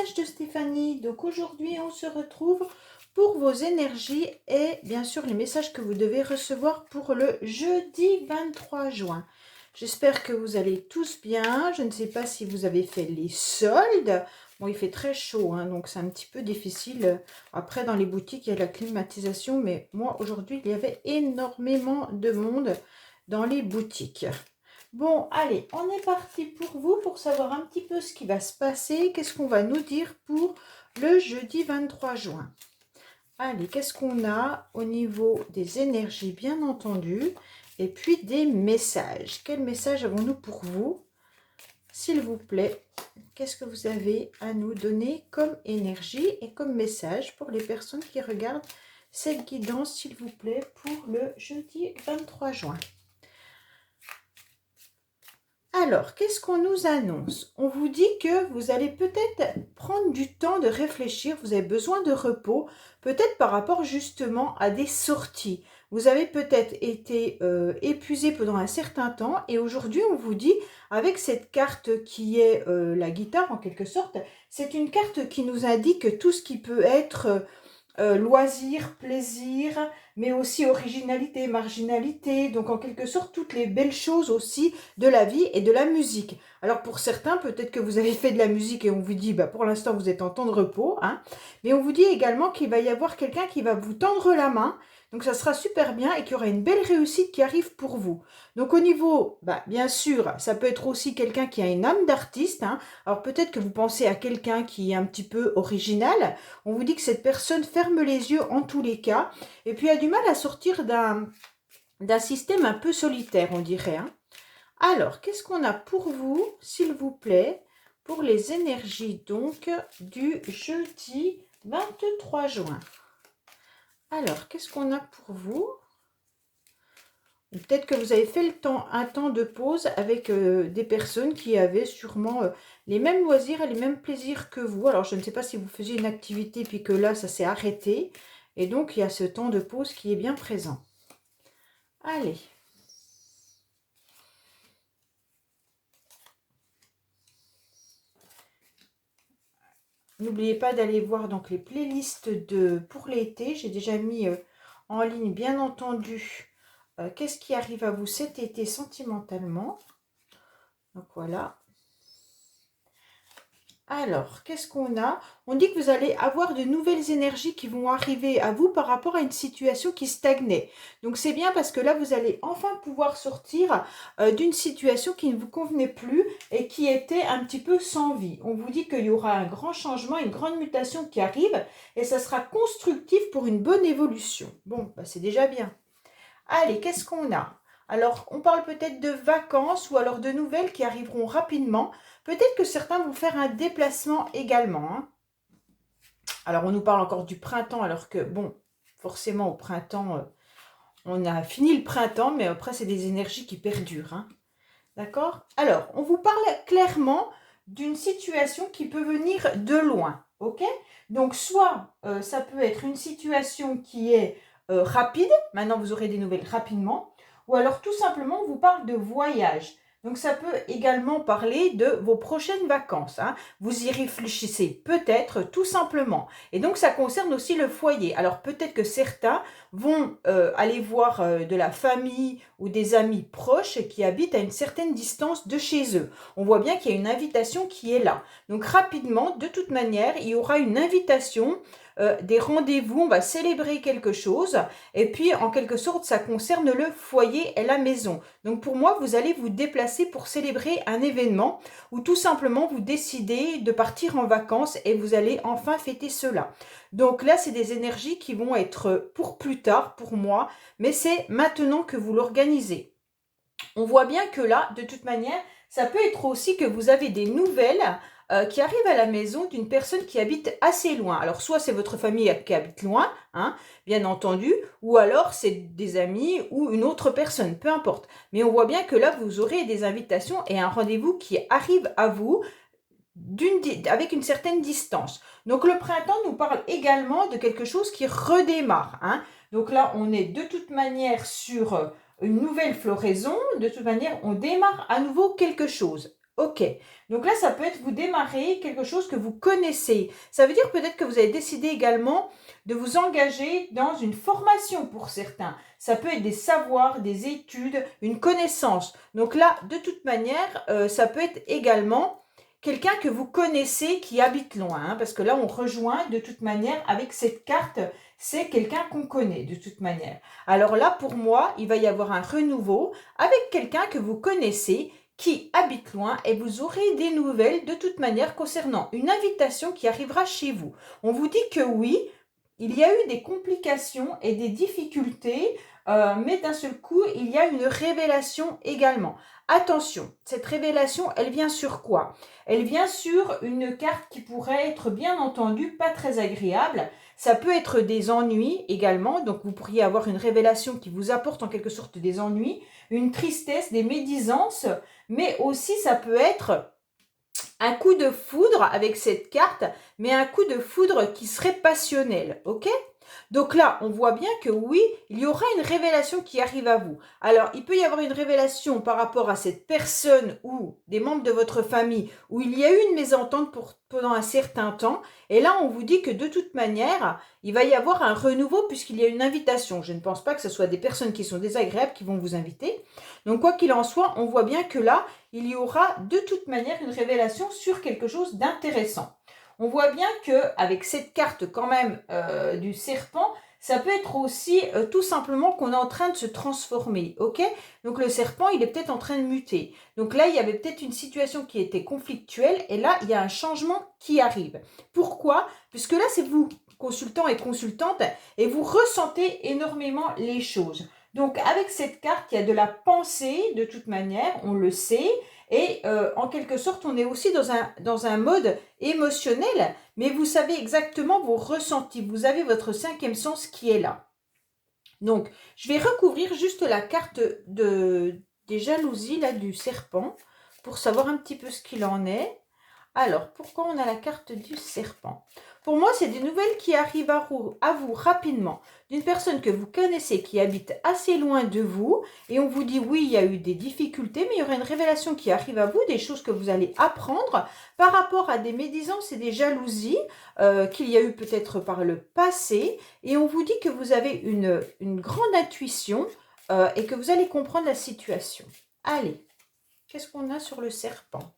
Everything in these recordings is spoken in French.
message de Stéphanie. Donc aujourd'hui, on se retrouve pour vos énergies et bien sûr les messages que vous devez recevoir pour le jeudi 23 juin. J'espère que vous allez tous bien. Je ne sais pas si vous avez fait les soldes. Bon, il fait très chaud, hein, donc c'est un petit peu difficile. Après, dans les boutiques, il y a la climatisation, mais moi, aujourd'hui, il y avait énormément de monde dans les boutiques. Bon, allez, on est parti pour vous, pour savoir un petit peu ce qui va se passer. Qu'est-ce qu'on va nous dire pour le jeudi 23 juin? Allez, qu'est-ce qu'on a au niveau des énergies, bien entendu, et puis des messages. Quel message avons-nous pour vous? S'il vous plaît, qu'est-ce que vous avez à nous donner comme énergie et comme message pour les personnes qui regardent cette guidance, s'il vous plaît, pour le jeudi 23 juin? Alors, qu'est-ce qu'on nous annonce? On vous dit que vous allez peut-être prendre du temps de réfléchir, vous avez besoin de repos, peut-être par rapport justement à des sorties. Vous avez peut-être été épuisé pendant un certain temps et aujourd'hui on vous dit, avec cette carte qui est la guitare en quelque sorte, c'est une carte qui nous indique tout ce qui peut être loisir, plaisir, mais aussi originalité, marginalité, donc en quelque sorte toutes les belles choses aussi de la vie et de la musique. Alors pour certains, peut-être que vous avez fait de la musique et on vous dit, bah pour l'instant vous êtes en temps de repos, hein, mais on vous dit également qu'il va y avoir quelqu'un qui va vous tendre la main, donc ça sera super bien et qu'il y aura une belle réussite qui arrive pour vous. Donc au niveau, bah, bien sûr, ça peut être aussi quelqu'un qui a une âme d'artiste, hein. Alors peut-être que vous pensez à quelqu'un qui est un petit peu original, on vous dit que cette personne ferme les yeux en tous les cas, et puis a du mal à sortir d'un système un peu solitaire, on dirait, hein. Alors, qu'est-ce qu'on a pour vous, s'il vous plaît, pour les énergies donc du jeudi 23 juin? Alors, qu'est-ce qu'on a pour vous? Peut-être que vous avez fait un temps de pause avec des personnes qui avaient sûrement les mêmes loisirs et les mêmes plaisirs que vous. Alors, je ne sais pas si vous faisiez une activité puis que là, ça s'est arrêté. Et donc, il y a ce temps de pause qui est bien présent. Allez. N'oubliez pas d'aller voir donc les playlists pour l'été. J'ai déjà mis en ligne, bien entendu, qu'est-ce qui arrive à vous cet été sentimentalement. Donc voilà. Alors, qu'est-ce qu'on a? On dit que vous allez avoir de nouvelles énergies qui vont arriver à vous par rapport à une situation qui stagnait. Donc, c'est bien parce que là, vous allez enfin pouvoir sortir d'une situation qui ne vous convenait plus et qui était un petit peu sans vie. On vous dit qu'il y aura un grand changement, une grande mutation qui arrive et ça sera constructif pour une bonne évolution. Bon, bah, c'est déjà bien. Allez, qu'est-ce qu'on a? Alors, on parle peut-être de vacances ou alors de nouvelles qui arriveront rapidement. Peut-être que certains vont faire un déplacement également, hein. Alors, on nous parle encore du printemps, alors que, bon, forcément, au printemps, on a fini le printemps, mais après, c'est des énergies qui perdurent, hein. D'accord? Alors, on vous parle clairement d'une situation qui peut venir de loin, ok? Donc, soit ça peut être une situation qui est rapide, maintenant vous aurez des nouvelles rapidement, ou alors tout simplement on vous parle de voyage. Donc, ça peut également parler de vos prochaines vacances, hein. Vous y réfléchissez peut-être tout simplement. Et donc, ça concerne aussi le foyer. Alors, peut-être que certains vont aller voir de la famille ou des amis proches qui habitent à une certaine distance de chez eux. On voit bien qu'il y a une invitation qui est là. Donc rapidement, de toute manière, il y aura une invitation, des rendez-vous, on va célébrer quelque chose. Et puis, en quelque sorte, ça concerne le foyer et la maison. Donc pour moi, vous allez vous déplacer pour célébrer un événement ou tout simplement vous décidez de partir en vacances et vous allez enfin fêter cela. Donc là, c'est des énergies qui vont être pour plus tard, pour moi, mais c'est maintenant que vous l'organisez. On voit bien que là, de toute manière, ça peut être aussi que vous avez des nouvelles qui arrivent à la maison d'une personne qui habite assez loin. Alors, soit c'est votre famille qui habite loin, hein, bien entendu, ou alors c'est des amis ou une autre personne, peu importe. Mais on voit bien que là, vous aurez des invitations et un rendez-vous qui arrive à vous avec une certaine distance. Donc le printemps nous parle également de quelque chose qui redémarre, hein. Donc là, on est de toute manière sur une nouvelle floraison. De toute manière, on démarre à nouveau quelque chose. Ok, donc là, ça peut être vous démarrer quelque chose que vous connaissez. Ça veut dire peut-être que vous avez décidé également de vous engager dans une formation pour certains. Ça peut être des savoirs, des études, une connaissance. Donc là, de toute manière, ça peut être également quelqu'un que vous connaissez qui habite loin. Hein, parce que là, on rejoint de toute manière avec cette carte, c'est quelqu'un qu'on connaît de toute manière. Alors là, pour moi, il va y avoir un renouveau avec quelqu'un que vous connaissez qui habite loin et vous aurez des nouvelles de toute manière concernant une invitation qui arrivera chez vous. On vous dit que oui, il y a eu des complications et des difficultés, mais d'un seul coup, il y a une révélation également. Attention, cette révélation, elle vient sur quoi? Elle vient sur une carte qui pourrait être bien entendu pas très agréable. Ça peut être des ennuis également, donc vous pourriez avoir une révélation qui vous apporte en quelque sorte des ennuis, une tristesse, des médisances, mais aussi ça peut être un coup de foudre avec cette carte, mais un coup de foudre qui serait passionnel, ok? Donc là, on voit bien que oui, il y aura une révélation qui arrive à vous. Alors, il peut y avoir une révélation par rapport à cette personne ou des membres de votre famille où il y a eu une mésentente pendant un certain temps. Et là, on vous dit que de toute manière, il va y avoir un renouveau puisqu'il y a une invitation. Je ne pense pas que ce soit des personnes qui sont désagréables qui vont vous inviter. Donc, quoi qu'il en soit, on voit bien que là, il y aura de toute manière une révélation sur quelque chose d'intéressant. On voit bien qu'avec cette carte quand même du serpent, ça peut être aussi tout simplement qu'on est en train de se transformer, ok? Donc le serpent, il est peut-être en train de muter. Donc là, il y avait peut-être une situation qui était conflictuelle et là, il y a un changement qui arrive. Pourquoi? Puisque là, c'est vous, consultant et consultante, et vous ressentez énormément les choses. Donc avec cette carte, il y a de la pensée de toute manière, on le sait, et en quelque sorte, on est aussi dans un mode émotionnel, mais vous savez exactement vos ressentis. Vous avez votre cinquième sens qui est là. Donc, je vais recouvrir juste la carte des jalousies là, du serpent pour savoir un petit peu ce qu'il en est. Alors, pourquoi on a la carte du serpent? Pour moi, c'est des nouvelles qui arrivent à vous rapidement d'une personne que vous connaissez qui habite assez loin de vous et on vous dit oui, il y a eu des difficultés, mais il y aura une révélation qui arrive à vous, des choses que vous allez apprendre par rapport à des médisances et des jalousies qu'il y a eu peut-être par le passé et on vous dit que vous avez une grande intuition et que vous allez comprendre la situation. Allez, qu'est-ce qu'on a sur le serpent?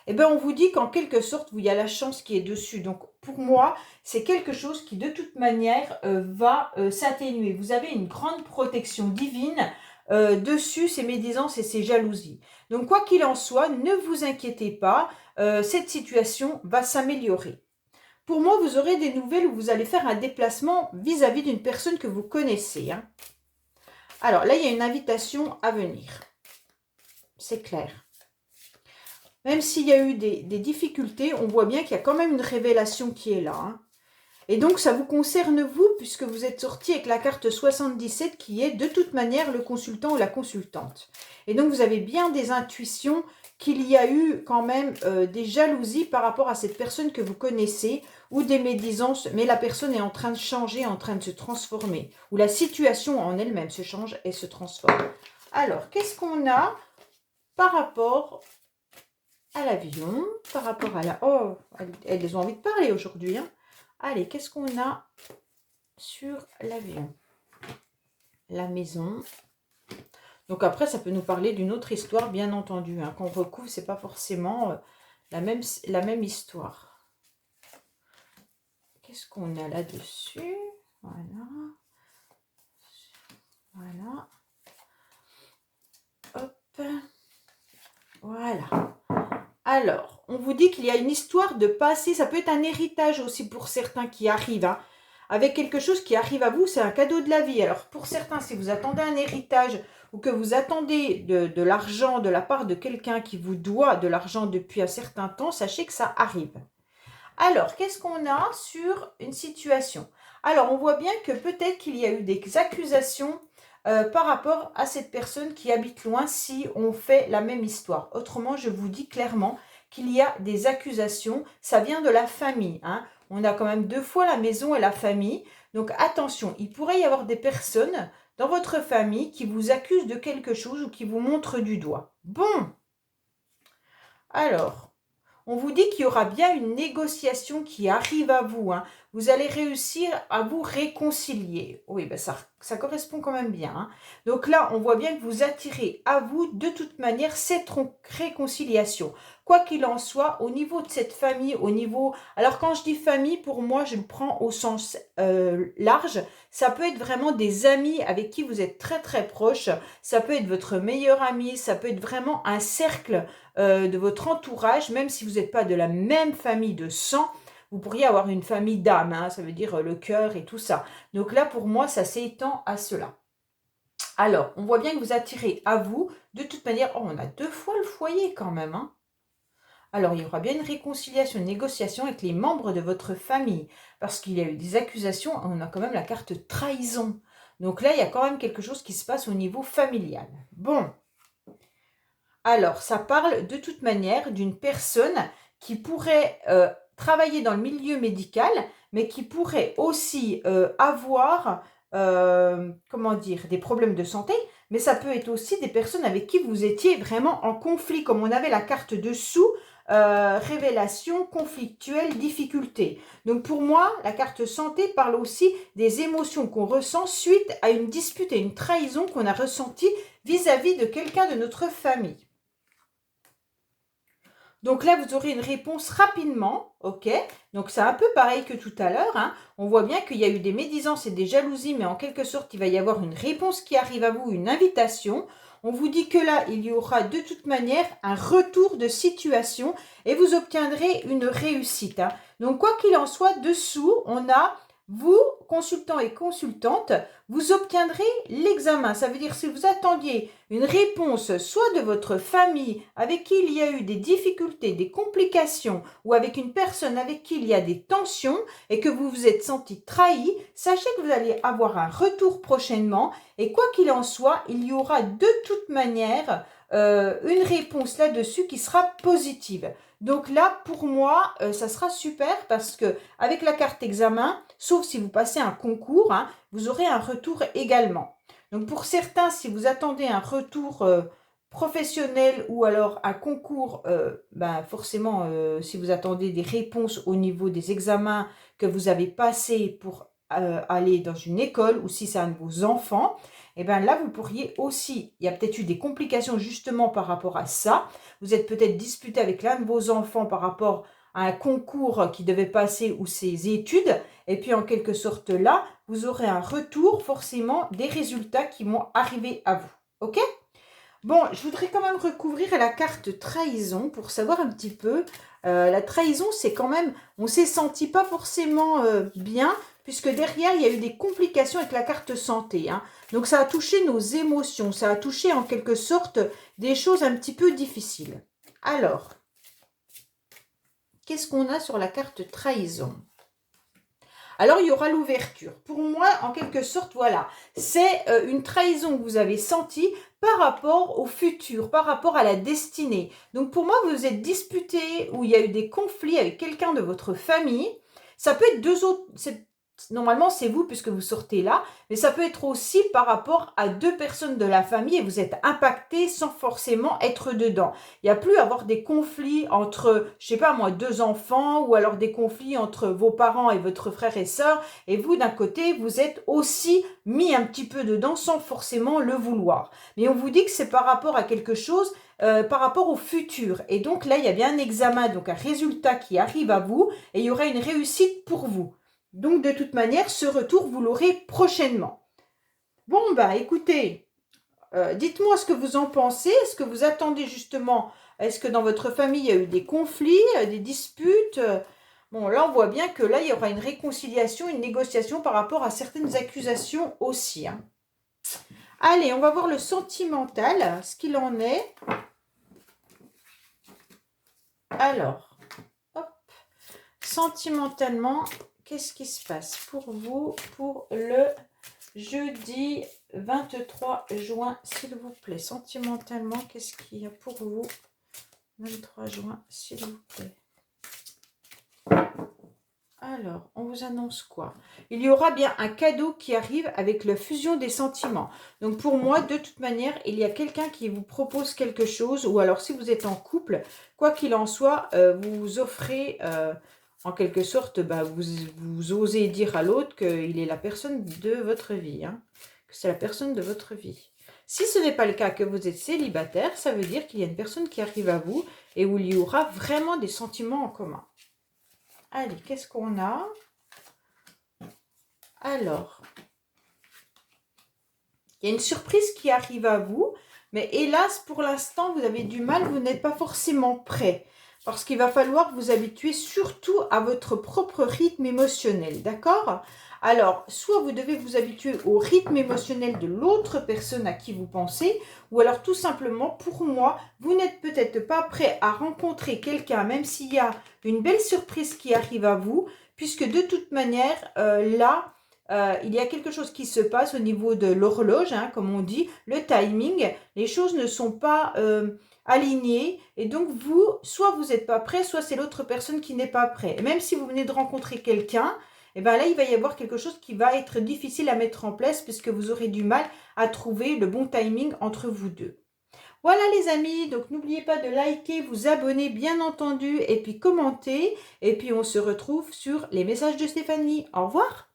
Eh bien, on vous dit qu'en quelque sorte, il y a la chance qui est dessus. Donc, pour moi, c'est quelque chose qui, de toute manière, va s'atténuer. Vous avez une grande protection divine dessus, ces médisances et ces jalousies. Donc, quoi qu'il en soit, ne vous inquiétez pas, cette situation va s'améliorer. Pour moi, vous aurez des nouvelles où vous allez faire un déplacement vis-à-vis d'une personne que vous connaissez. Hein. Alors, là, il y a une invitation à venir. C'est clair. Même s'il y a eu des difficultés, on voit bien qu'il y a quand même une révélation qui est là. Hein. Et donc, ça vous concerne vous, puisque vous êtes sorti avec la carte 77, qui est de toute manière le consultant ou la consultante. Et donc, vous avez bien des intuitions qu'il y a eu quand même des jalousies par rapport à cette personne que vous connaissez, ou des médisances, mais la personne est en train de changer, en train de se transformer, ou la situation en elle-même se change et se transforme. Alors, qu'est-ce qu'on a par rapport à l'avion, par rapport à la... Oh, elles ont envie de parler aujourd'hui. Hein. Allez, qu'est-ce qu'on a sur l'avion? La maison. Donc après, ça peut nous parler d'une autre histoire, bien entendu. Hein. Qu'on recouvre, c'est pas forcément la même histoire. Qu'est-ce qu'on a là-dessus? Voilà. Voilà. Hop. Voilà. Alors, on vous dit qu'il y a une histoire de passé, ça peut être un héritage aussi pour certains qui arrivent, hein, avec quelque chose qui arrive à vous, c'est un cadeau de la vie. Alors, pour certains, si vous attendez un héritage ou que vous attendez de l'argent de la part de quelqu'un qui vous doit de l'argent depuis un certain temps, sachez que ça arrive. Alors, qu'est-ce qu'on a sur une situation? Alors, on voit bien que peut-être qu'il y a eu des accusations par rapport à cette personne qui habite loin si on fait la même histoire. Autrement, je vous dis clairement qu'il y a des accusations. Ça vient de la famille. Hein. On a quand même deux fois la maison et la famille. Donc, attention, il pourrait y avoir des personnes dans votre famille qui vous accusent de quelque chose ou qui vous montrent du doigt. Bon. Alors, on vous dit qu'il y aura bien une négociation qui arrive à vous, hein. Vous allez réussir à vous réconcilier. Oui, ben ça correspond quand même bien, hein. Donc là, on voit bien que vous attirez à vous de toute manière cette réconciliation. Quoi qu'il en soit, au niveau de cette famille, au niveau... Alors quand je dis famille, pour moi, je le prends au sens large. Ça peut être vraiment des amis avec qui vous êtes très très proches. Ça peut être votre meilleur ami. Ça peut être vraiment un cercle de votre entourage, même si vous n'êtes pas de la même famille de sang, vous pourriez avoir une famille d'âme, hein, ça veut dire le cœur et tout ça. Donc là, pour moi, ça s'étend à cela. Alors, on voit bien que vous attirez à vous, de toute manière, oh, on a 2 fois le foyer quand même, hein. Alors, il y aura bien une réconciliation, une négociation avec les membres de votre famille, parce qu'il y a eu des accusations, on a quand même la carte trahison. Donc là, il y a quand même quelque chose qui se passe au niveau familial. Bon, alors, ça parle de toute manière d'une personne qui pourrait travailler dans le milieu médical, mais qui pourrait aussi avoir, comment dire, des problèmes de santé, mais ça peut être aussi des personnes avec qui vous étiez vraiment en conflit, comme on avait la carte dessous, révélation, conflictuelle, difficulté. Donc pour moi, la carte santé parle aussi des émotions qu'on ressent suite à une dispute et une trahison qu'on a ressentie vis-à-vis de quelqu'un de notre famille. Donc là, vous aurez une réponse rapidement, ok? Donc c'est un peu pareil que tout à l'heure, hein. On voit bien qu'il y a eu des médisances et des jalousies, mais en quelque sorte, il va y avoir une réponse qui arrive à vous, une invitation. On vous dit que là, il y aura de toute manière un retour de situation et vous obtiendrez une réussite, hein. Donc quoi qu'il en soit, dessous, on a vous, consultants et consultantes, vous obtiendrez l'examen. Ça veut dire si vous attendiez une réponse soit de votre famille avec qui il y a eu des difficultés, des complications, ou avec une personne avec qui il y a des tensions et que vous vous êtes senti trahi, sachez que vous allez avoir un retour prochainement et quoi qu'il en soit, il y aura de toute manière une réponse là-dessus qui sera positive. Donc là, pour moi, ça sera super parce que avec la carte examen, sauf si vous passez un concours, hein, vous aurez un retour également. Donc pour certains, si vous attendez un retour professionnel ou alors un concours, forcément, si vous attendez des réponses au niveau des examens que vous avez passés pour aller dans une école ou si c'est un de vos enfants, et bien là, vous pourriez aussi, il y a peut-être eu des complications justement par rapport à ça. Vous êtes peut-être disputé avec l'un de vos enfants par rapport à un concours qui devait passer ou ses études. Et puis en quelque sorte là, vous aurez un retour forcément des résultats qui vont arriver à vous. Ok? Bon, je voudrais quand même recouvrir la carte trahison pour savoir un petit peu. La trahison, c'est quand même, on s'est senti pas forcément bien, puisque derrière, il y a eu des complications avec la carte santé, hein. Donc, ça a touché nos émotions, ça a touché en quelque sorte des choses un petit peu difficiles. Alors, qu'est-ce qu'on a sur la carte trahison? Alors, il y aura l'ouverture. Pour moi, en quelque sorte, voilà, c'est une trahison que vous avez sentie par rapport au futur, par rapport à la destinée. Donc, pour moi, vous êtes disputé ou il y a eu des conflits avec quelqu'un de votre famille. Ça peut être deux autres... Normalement, c'est vous puisque vous sortez là, mais ça peut être aussi par rapport à 2 personnes de la famille et vous êtes impacté sans forcément être dedans. Il n'y a plus à avoir des conflits entre, je sais pas moi, 2 enfants ou alors des conflits entre vos parents et votre frère et sœur et vous d'un côté, vous êtes aussi mis un petit peu dedans sans forcément le vouloir. Mais on vous dit que c'est par rapport à quelque chose, par rapport au futur. Et donc là, il y a bien un examen, donc un résultat qui arrive à vous et il y aura une réussite pour vous. Donc, de toute manière, ce retour, vous l'aurez prochainement. Bon, bah, écoutez, dites-moi ce que vous en pensez. Est-ce que vous attendez justement, est-ce que dans votre famille, il y a eu des conflits, des disputes? Bon, là, on voit bien que là, il y aura une réconciliation, une négociation par rapport à certaines accusations aussi, hein. Allez, on va voir le sentimental, ce qu'il en est. Alors, hop, sentimentalement, qu'est-ce qui se passe pour vous pour le jeudi 23 juin, s'il vous plaît? Sentimentalement, qu'est-ce qu'il y a pour vous 23 juin, s'il vous plaît? Alors, on vous annonce quoi? Il y aura bien un cadeau qui arrive avec la fusion des sentiments. Donc pour moi, de toute manière, il y a quelqu'un qui vous propose quelque chose, ou alors si vous êtes en couple, quoi qu'il en soit, vous offrez, en quelque sorte, bah, vous osez dire à l'autre qu'il est la personne de votre vie, hein, que c'est la personne de votre vie. Si ce n'est pas le cas, que vous êtes célibataire, ça veut dire qu'il y a une personne qui arrive à vous et où il y aura vraiment des sentiments en commun. Allez, qu'est-ce qu'on a? Alors, il y a une surprise qui arrive à vous, mais hélas, pour l'instant, vous avez du mal, vous n'êtes pas forcément prêt. Parce qu'il va falloir vous habituer surtout à votre propre rythme émotionnel, d'accord? Alors, soit vous devez vous habituer au rythme émotionnel de l'autre personne à qui vous pensez, ou alors tout simplement, pour moi, vous n'êtes peut-être pas prêt à rencontrer quelqu'un, même s'il y a une belle surprise qui arrive à vous, puisque de toute manière, là, il y a quelque chose qui se passe au niveau de l'horloge, hein, comme on dit, le timing, les choses ne sont pas alignées et donc vous, soit vous n'êtes pas prêt, soit c'est l'autre personne qui n'est pas prêt. Et même si vous venez de rencontrer quelqu'un, et ben là, il va y avoir quelque chose qui va être difficile à mettre en place puisque vous aurez du mal à trouver le bon timing entre vous deux. Voilà les amis, donc n'oubliez pas de liker, vous abonner bien entendu et puis commenter. Et puis on se retrouve sur les messages de Stéphanie. Au revoir!